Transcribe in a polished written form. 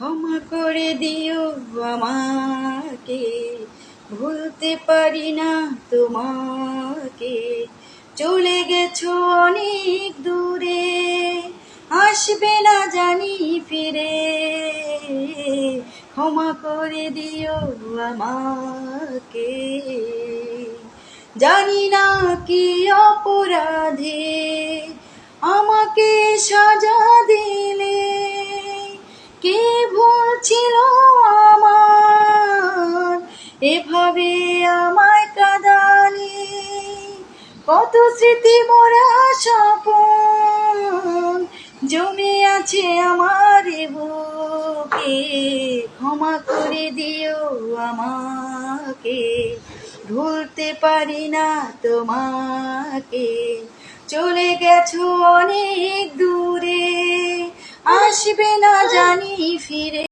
ক্ষমা করে দিও আমাকে, ভুলতে পারি না তোমাকে। চলে গেছো অনেক দূরে, আসবে না জানি ফিরে। ক্ষমা করে দিও আমাকে। জানি না কি অপরাধে আমাকে সাজা দিলে, কে ভুল ছিল আমার এভাবে আমায় কাঁদালে। কত স্মৃতি মোরা স্বপন জমে আছে আমার বুকে। ক্ষমা করে দিও আমাকে, ভুলতে পারি না তোমাকে। চলে গেছো অনেক দূরে, আসবে না জানি ফিরে।